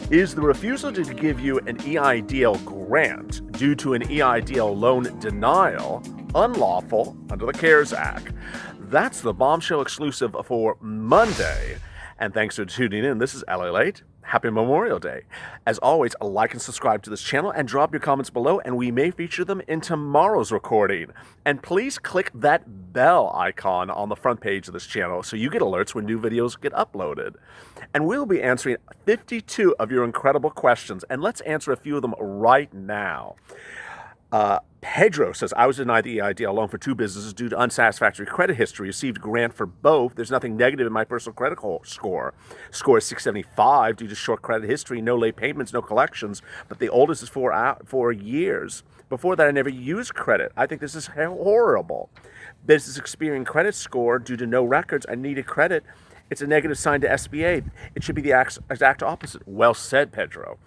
Is the refusal to give you an EIDL grant due to an EIDL loan denial unlawful under the CARES Act? That's the Bombshell exclusive for Monday. And thanks for tuning in. This is LALATE. Happy Memorial Day. As always, like and subscribe to this channel and drop your comments below, and we may feature them in tomorrow's recording. And please click that bell icon on the front page of this channel so you get alerts when new videos get uploaded. And we'll be answering 52 of your incredible questions, and let's answer a few of them right now. Pedro says, I was denied the EIDL loan for 2 businesses due to unsatisfactory credit history. Received a grant for both. There's nothing negative in my personal credit score. Score is 675 due to short credit history, no late payments, no collections, but the oldest is 4 years. Before that, I never used credit. I think this is horrible. Business experience credit score due to no records. I needed credit. It's a negative sign to SBA. It should be the exact opposite. Well said, Pedro.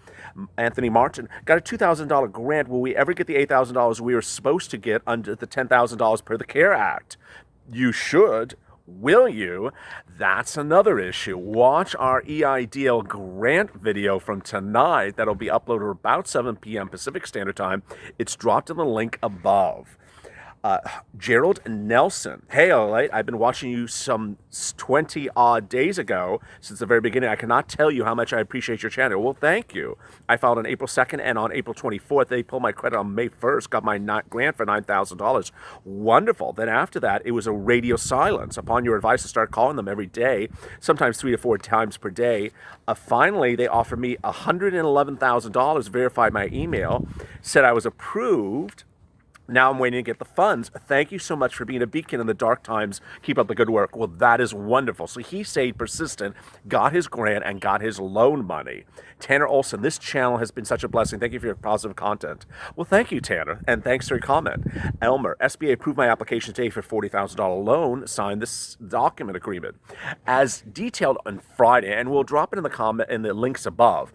Anthony Martin got a $2,000 grant. Will we ever get the $8,000 we were supposed to get under the $10,000 per the CARE Act? You should. Will you? That's another issue. Watch our EIDL grant video from tonight. That'll be uploaded about 7 p.m. Pacific Standard Time. It's dropped in the link above. Gerald Nelson. Hey, LALATE, I've been watching you some 20 odd days ago since the very beginning. I cannot tell you how much I appreciate your channel. Well, thank you. I filed on April 2nd, and on April 24th, they pulled my credit on May 1st, got my grant for $9,000. Wonderful. Then after that, it was a radio silence. Upon your advice, I started calling them every day, sometimes 3 to 4 times per day. Finally, they offered me $111,000, verified my email, said I was approved. Now I'm waiting to get the funds. Thank you so much for being a beacon in the dark times. Keep up the good work. Well, that is wonderful. So he stayed persistent, got his grant, and got his loan money. Tanner Olson, this channel has been such a blessing. Thank you for your positive content. Well, thank you, Tanner, and thanks for your comment. Elmer, SBA approved my application today for $40,000 loan. Signed this document agreement. As detailed on Friday, and we'll drop it in the comment in the links above.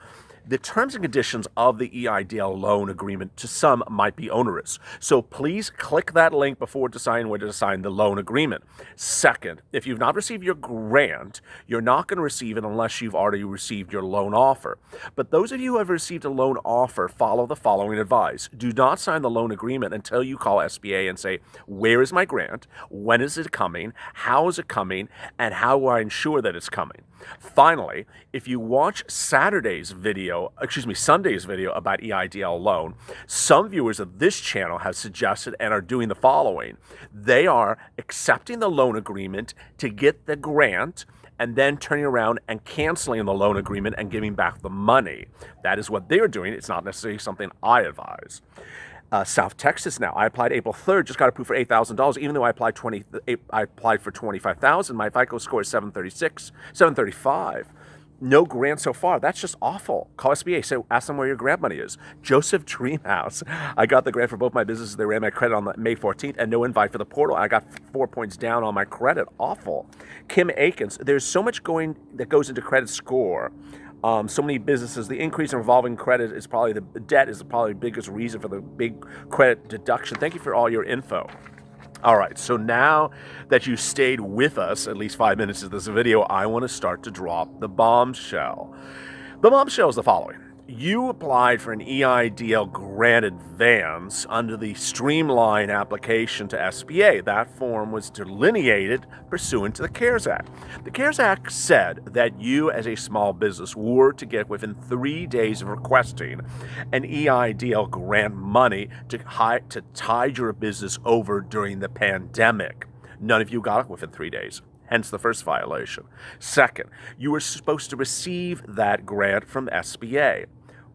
The terms and conditions of the EIDL loan agreement to some might be onerous. So please click that link before deciding whether to sign the loan agreement. Second, if you've not received your grant, you're not going to receive it unless you've already received your loan offer. But those of you who have received a loan offer, follow the following advice. Do not sign the loan agreement until you call SBA and say, where is my grant? When is it coming? How is it coming? And how will I ensure that it's coming? Finally, if you watch Sunday's video about EIDL loan, some viewers of this channel have suggested and are doing the following. They are accepting the loan agreement to get the grant and then turning around and canceling the loan agreement and giving back the money. That is what they're doing. It's not necessarily something I advise. South Texas now. I applied April 3rd, just got approved for $8,000, even though I applied for $25,000. My FICO score is 735. No grant so far. That's just awful. Call SBA. So ask them where your grant money is. Joseph Dreamhouse. I got the grant for both my businesses. They ran my credit on May 14th and no invite for the portal. I got 4 points down on my credit. Awful. Kim Akins. There's so much that goes into credit score. So many businesses, the increase in revolving credit is probably the debt is probably the biggest reason for the big credit deduction. Thank you for all your info. All right, so now that you stayed with us at least 5 minutes of this video, I want to start to drop the bombshell. The bombshell is the following. You applied for an EIDL grant advance under the streamlined application to SBA. That form was delineated pursuant to the CARES Act. The CARES Act said that you as a small business were to get within 3 days of requesting an EIDL grant money to tide your business over during the pandemic. None of you got it within 3 days. Hence the first violation. Second, you were supposed to receive that grant from SBA.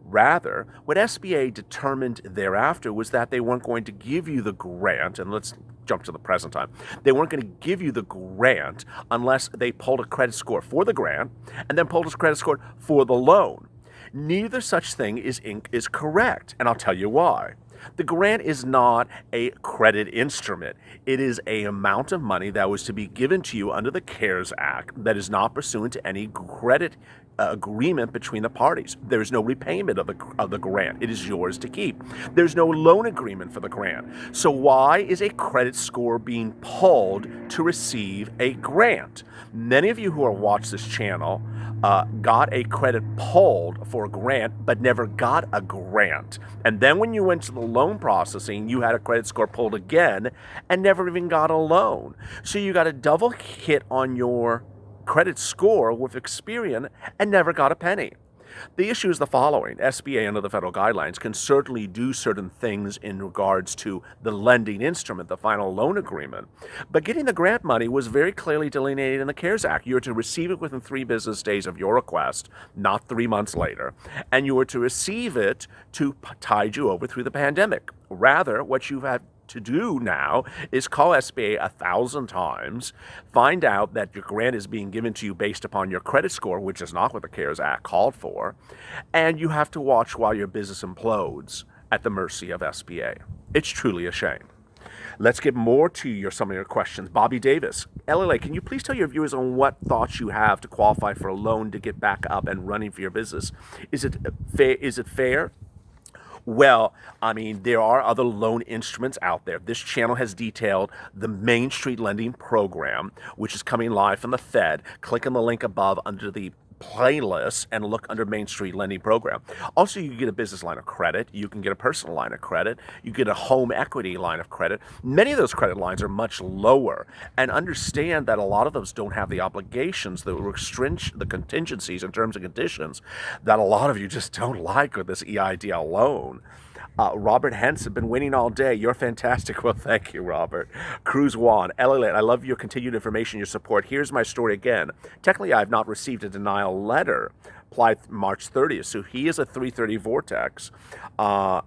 Rather, what SBA determined thereafter was that they weren't going to give you the grant, and let's jump to the present time. They weren't going to give you the grant unless they pulled a credit score for the grant and then pulled a credit score for the loan. Neither such thing is correct, and I'll tell you why. The grant is not a credit instrument. It is an amount of money that was to be given to you under the CARES Act that is not pursuant to any credit agreement between the parties. There's no repayment of the grant. It is yours to keep. There's no loan agreement for the grant. So why is a credit score being pulled to receive a grant? Many of you who have watched this channel got a credit pulled for a grant, but never got a grant. And then when you went to the loan processing, you had a credit score pulled again and never even got a loan. So you got a double hit on your credit score with Experian and never got a penny. The issue is the following. SBA, under the federal guidelines, can certainly do certain things in regards to the lending instrument, the final loan agreement. But getting the grant money was very clearly delineated in the CARES Act. You were to receive it within 3 business days of your request, not 3 months later. And you were to receive it to tide you over through the pandemic. Rather, what you have to do now is call SBA 1,000 times, find out that your grant is being given to you based upon your credit score, which is not what the CARES Act called for, and you have to watch while your business implodes at the mercy of SBA. It's truly a shame. Let's get more to some of your questions. Bobby Davis, LALATE, can you please tell your viewers on what thoughts you have to qualify for a loan to get back up and running for your business? Is it fair? Well, I mean, there are other loan instruments out there. This channel has detailed the Main Street Lending Program, which is coming live from the Fed. Click on the link above under the playlist and look under Main Street Lending Program. Also, you can get a business line of credit. You can get a personal line of credit. You get a home equity line of credit. Many of those credit lines are much lower. And understand that a lot of those don't have the obligations, the contingencies and terms and conditions that a lot of you just don't like with this EIDL loan. Robert Henson, been waiting all day. You're fantastic. Well, thank you, Robert. Cruz Juan, LALATE, I love your continued information, your support. Here's my story again. Technically, I have not received a denial letter applied March 30th. So he is a 330 Vortex on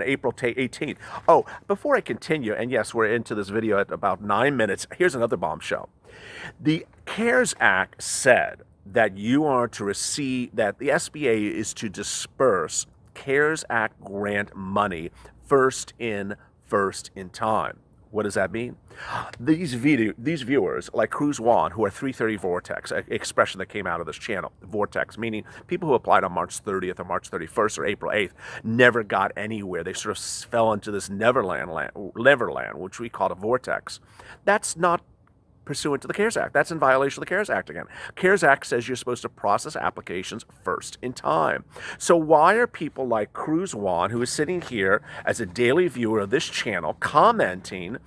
April 18th. Oh, before I continue, and yes, we're into this video at about 9 minutes. Here's another bombshell. The CARES Act said that you are to receive, that the SBA is to disperse CARES Act grant money first in time. What does that mean? These viewers, like Cruz Juan, who are 330 Vortex, an expression that came out of this channel, Vortex, meaning people who applied on March 30th or March 31st or April 8th, never got anywhere. They sort of fell into this Neverland, which we call a Vortex. That's not pursuant to the CARES Act. That's in violation of the CARES Act again. CARES Act says you're supposed to process applications first in time. So why are people like Cruz Juan, who is sitting here as a daily viewer of this channel, commenting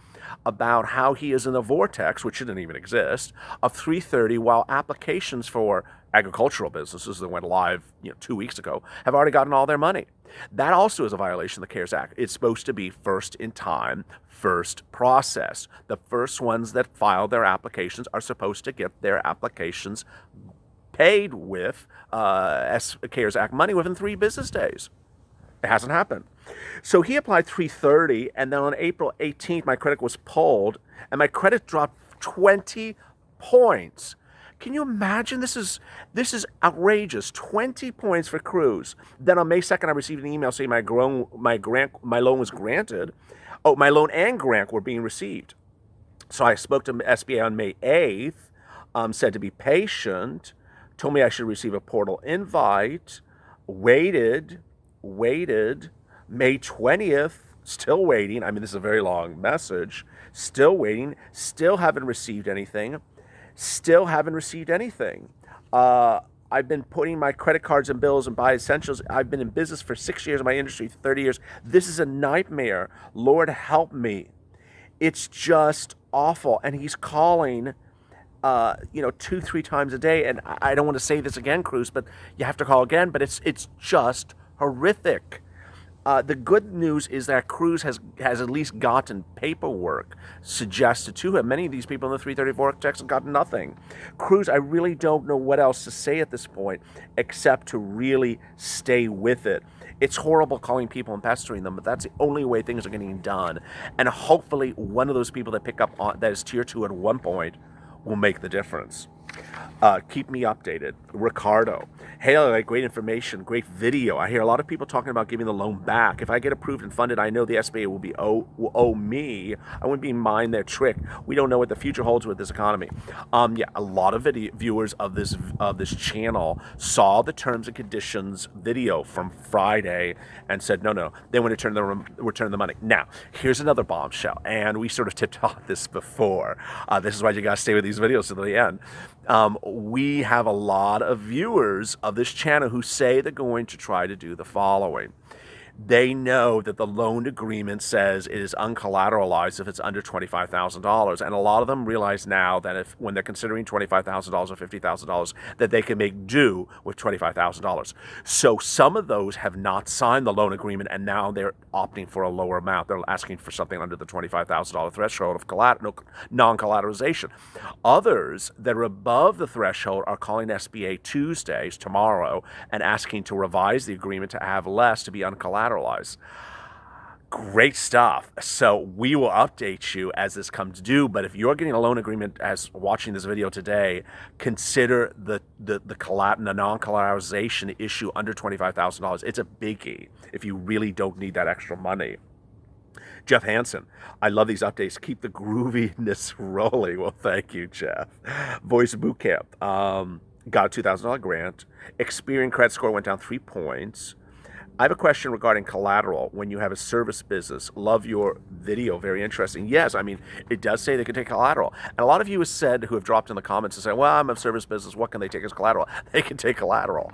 about how he is in a vortex, which shouldn't even exist, of 330, while applications for agricultural businesses that went live 2 weeks ago have already gotten all their money? That also is a violation of the CARES Act. It's supposed to be first in time, first process. The first ones that file their applications are supposed to get their applications paid with CARES Act money within 3 business days. It hasn't happened. So he applied 330, and then on April 18th, my credit was pulled, and my credit dropped 20 points. Can you imagine? This is outrageous. 20 points for Cruz. Then on May 2nd, I received an email saying my loan was granted. Oh, my loan and grant were being received. So I spoke to SBA on May 8th, said to be patient, told me I should receive a portal invite, waited. May 20th, still waiting. I mean, this is a very long message. Still waiting. Still haven't received anything. I've been putting my credit cards and bills and buy essentials. I've been in business for 6 years in my industry, 30 years. This is a nightmare. Lord, help me. It's just awful. And he's calling, 2-3 times a day. And I don't want to say this again, Cruz, but you have to call again. But it's just horrific. The good news is that Cruz has at least gotten paperwork suggested to him. Many of these people in the 330 Vortex have gotten nothing. Cruz, I really don't know what else to say at this point except to really stay with it. It's horrible calling people and pestering them, but that's the only way things are getting done. And hopefully one of those people that pick up on that is tier 2 at one point will make the difference. Keep me updated. Ricardo. Hey, LALATE, great information, great video. I hear a lot of people talking about giving the loan back. If I get approved and funded, I know the SBA will owe me. I wouldn't be mind their trick. We don't know what the future holds with this economy. Yeah, a lot of viewers of this channel saw the terms and conditions video from Friday and said no. They want to return the money. Now, here's another bombshell, and we sort of tipped off this before. This is why you guys stay with these videos to the end. We have a lot of viewers of this channel who say they're going to try to do the following. They know that the loan agreement says it is uncollateralized if it's under $25,000. And a lot of them realize now that when they're considering $25,000 or $50,000, that they can make do with $25,000. So some of those have not signed the loan agreement, and now they're opting for a lower amount. They're asking for something under the $25,000 threshold of non-collateralization. Others that are above the threshold are calling SBA Tuesdays, tomorrow, and asking to revise the agreement to have less, to be uncollateralized. Great stuff. So we will update you as this comes due, but if you're getting a loan agreement as watching this video today, consider the non-collateralization issue under $25,000. It's a biggie if you really don't need that extra money. Jeff Hansen, I love these updates. Keep the grooviness rolling. Well, thank you, Jeff. Voice Bootcamp, got a $2,000 grant. Experian credit score went down 3 points. I have a question regarding collateral when you have a service business. Love your video. Very interesting. Yes, I mean, it does say they can take collateral. And a lot of you have said, who have dropped in the comments and said, well, I'm a service business. What can they take as collateral? They can take collateral.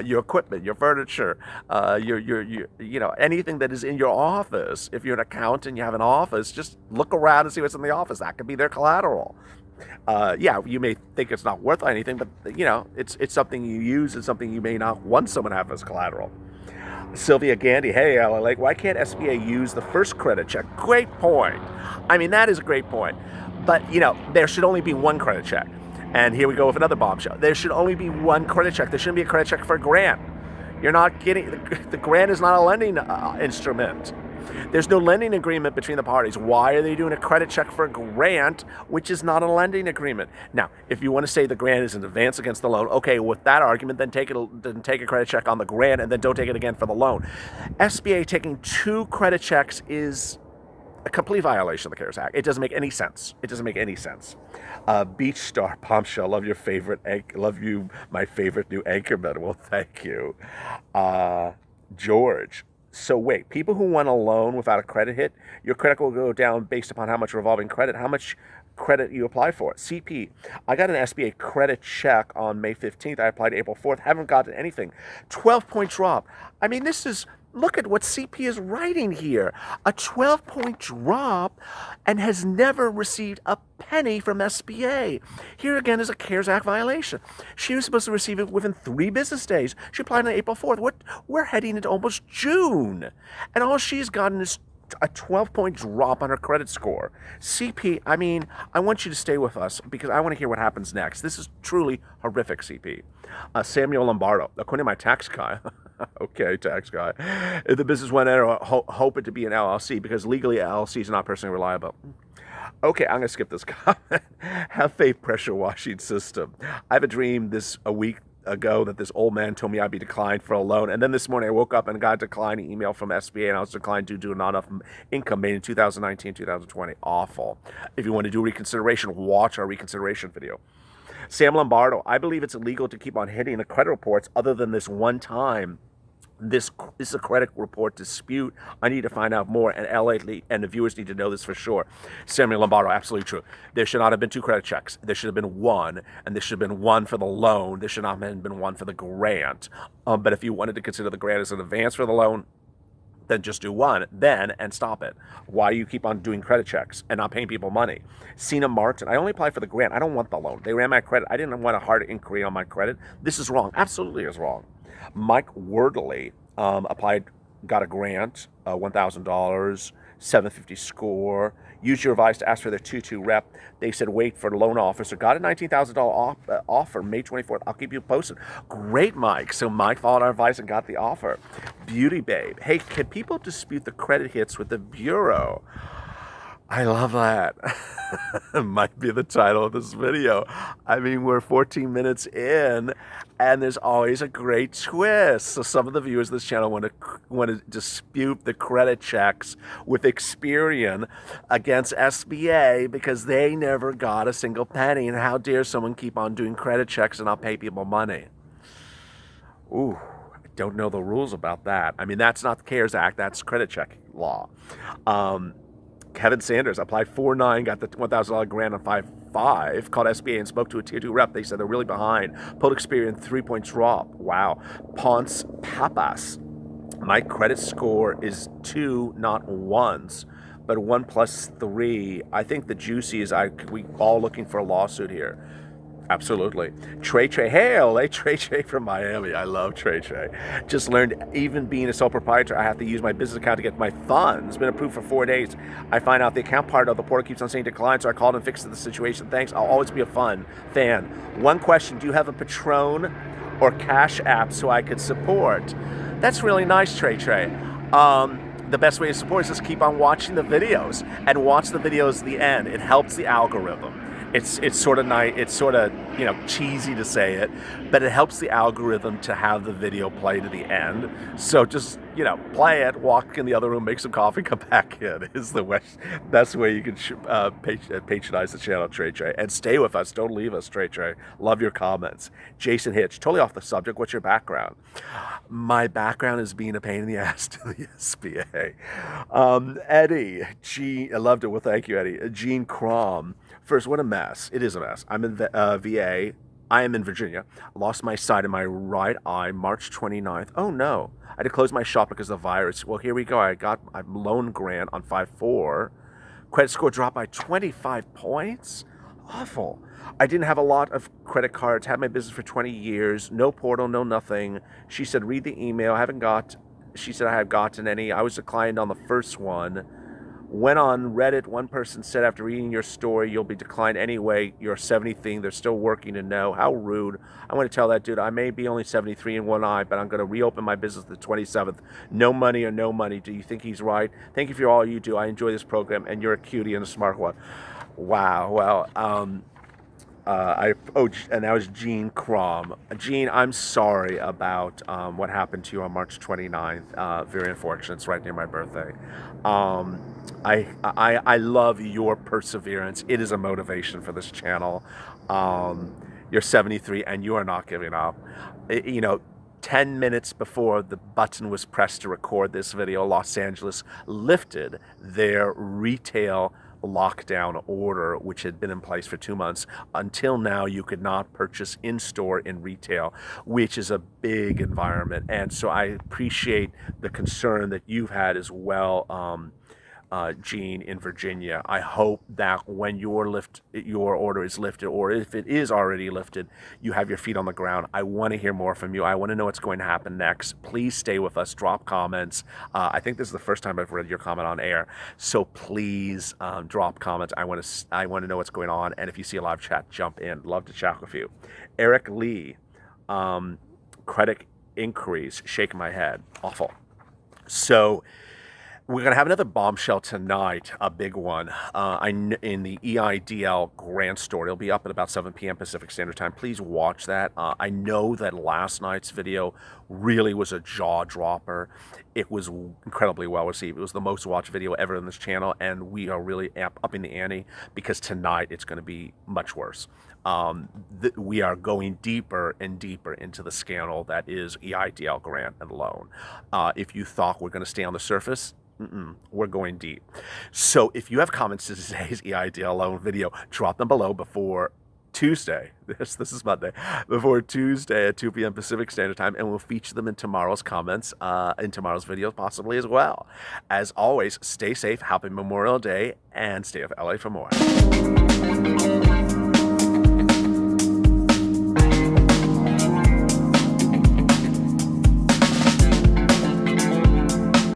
Your equipment, your furniture, anything that is in your office. If you're an accountant and you have an office, just look around and see what's in the office. That could be their collateral. Yeah, you may think it's not worth anything, but it's something you use and something you may not want someone to have as collateral. Sylvia Gandy, hey, LALATE, why can't SBA use the first credit check? Great point. I mean, that is a great point. But, there should only be one credit check. And here we go with another bombshell. There should only be one credit check. There shouldn't be a credit check for a grant. You're not getting, the grant is not a lending instrument. There's no lending agreement between the parties. Why are they doing a credit check for a grant, which is not a lending agreement? Now, if you want to say the grant is an advance against the loan, okay, with that argument, then take a credit check on the grant and then don't take it again for the loan. SBA taking 2 credit checks is a complete violation of the CARES Act. It doesn't make any sense. It doesn't make any sense. Beach Star Bombshell, love you, my favorite new anchorman. Well, thank you. George. So wait, people who want a loan without a credit hit, your credit will go down based upon how much revolving credit, how much credit you apply for. CP, I got an SBA credit check on May 15th. I applied April 4th. Haven't gotten anything. 12-point drop. I mean, look at what CP is writing here. A 12-point drop and has never received a penny from SBA. Here again is a CARES Act violation. She was supposed to receive it within 3 business days. She applied on April 4th. We're heading into almost June. And all she's gotten is a 12-point drop on her credit score. CP, I mean, I want you to stay with us because I want to hear what happens next. This is truly horrific, CP. Samuel Lombardo, according to my tax guy, okay, tax guy, if the business went in, hope it to be an LLC because legally LLCs are not personally reliable. Okay, I'm going to skip this comment. Have faith pressure washing system. I have a dream a week ago that this old man told me I'd be declined for a loan, and then this morning I woke up and got a declining email from SBA, and I was declined due to not enough income made in 2019, 2020. Awful. If you want to do reconsideration, watch our reconsideration video. Sam Lombardo, I believe it's illegal to keep on hitting the credit reports other than this one time. This is a credit report dispute. I need to find out more, and LALATE and the viewers need to know this for sure. Samuel Lombardo, absolutely true. There should not have been 2 credit checks. There should have been 1, and there should have been 1 for the loan. There should not have been 1 for the grant. But if you wanted to consider the grant as an advance for the loan, then just do 1 then and stop it. Why you keep on doing credit checks and not paying people money? Cena Martin, I only applied for the grant. I don't want the loan. They ran my credit. I didn't want a hard inquiry on my credit. This is wrong. Absolutely is wrong. Mike Wordley applied, got a grant, $1,000, 750 score. Used your advice to ask for their 2-2 rep. They said wait for the loan officer. Got a $19,000 offer May 24th. I'll keep you posted. Great, Mike. So Mike followed our advice and got the offer. Beauty Babe. Hey, can people dispute the credit hits with the Bureau? I love that. Might be the title of this video. I mean, we're 14 minutes in, and there's always a great twist. So some of the viewers of this channel want to dispute the credit checks with Experian against SBA because they never got a single penny. And how dare someone keep on doing credit checks and not pay people money? Ooh, I don't know the rules about that. I mean, that's not the CARES Act. That's credit check law. Kevin Sanders applied 4.9, got the $1,000 grant on 5.5, called SBA and spoke to a tier 2 rep. They said they're really behind. Pulled Experian 3-point drop. Wow. Ponce Papas. My credit score is 2, not 1s, but 1 plus 3. I think the juicy is we all looking for a lawsuit here. Absolutely. Trey, hey, LA, Trey from Miami. I love Trey. Just learned even being a sole proprietor, I have to use my business account to get my funds. Been approved for 4 days. I find out the account part of the portal keeps on saying decline, so I called and fixed the situation. Thanks. I'll always be a fan. One question, do you have a Patron or Cash App so I could support? That's really nice, Trey. The best way to support is just keep on watching the videos and watch the videos to the end. It helps the algorithm. It's sort of nice. It's sort of, cheesy to say it, but it helps the algorithm to have the video play to the end. So just, play it, walk in the other room, make some coffee, come back in is the best way you can patronize the channel, Trey. And stay with us. Don't leave us, Trey. Love your comments. Jason Hitch, totally off the subject. What's your background? My background is being a pain in the ass to the SBA. Eddie, I loved it. Well, thank you, Eddie. Gene Crom. First, what a mess. It is a mess. I'm in the VA. I am in Virginia. Lost my sight in my right eye March 29th. Oh no. I had to close my shop because of the virus. Well, here we go. I got a loan grant on 5.4. Credit score dropped by 25 points. Awful. I didn't have a lot of credit cards. Had my business for 20 years. No portal, no nothing. She said, read the email. She said I have gotten any. I was declined on the first one. Went on Reddit, one person said, after reading your story, you'll be declined anyway. You're 73. They're still working to know. How rude. I want to tell that dude, I may be only 73 in one eye, but I'm going to reopen my business the 27th. No money or no money. Do you think he's right? Thank you for all you do. I enjoy this program, and you're a cutie and a smart one. Wow. Well, and that was Gene Crom. Gene, I'm sorry about what happened to you on March 29th. Very unfortunate. It's right near my birthday. I love your perseverance. It is a motivation for this channel. You're 73 and you are not giving up. 10 minutes before the button was pressed to record this video, Los Angeles lifted their retail lockdown order, which had been in place for 2 months. Until now, you could not purchase in-store in retail, which is a big environment. And so I appreciate the concern that you've had as well, Gene, in Virginia. I hope that when your order is lifted, or if it is already lifted, you have your feet on the ground. I want to hear more from you. I want to know what's going to happen next. Please stay with us. Drop comments. I think this is the first time I've read your comment on air, so please drop comments. I want to know what's going on, and if you see a live chat, jump in. Love to chat with you. Eric Lee, credit increase. Shaking my head. Awful. So we're going to have another bombshell tonight, a big one, in the EIDL grant story. It'll be up at about 7 p.m. Pacific Standard Time. Please watch that. I know that last night's video really was a jaw-dropper. It was incredibly well received. It was the most watched video ever in this channel, and we are really upping the ante because tonight it's going to be much worse. We are going deeper and deeper into the scandal that is EIDL grant and loan. If you thought we're going to stay on the surface, we're going deep. So if you have comments to today's EIDL loan video, drop them below before Tuesday. This is Monday. Before Tuesday at 2 p.m. Pacific Standard Time, and we'll feature them in tomorrow's comments, in tomorrow's video possibly as well. As always, stay safe, happy Memorial Day, and stay with LA for more.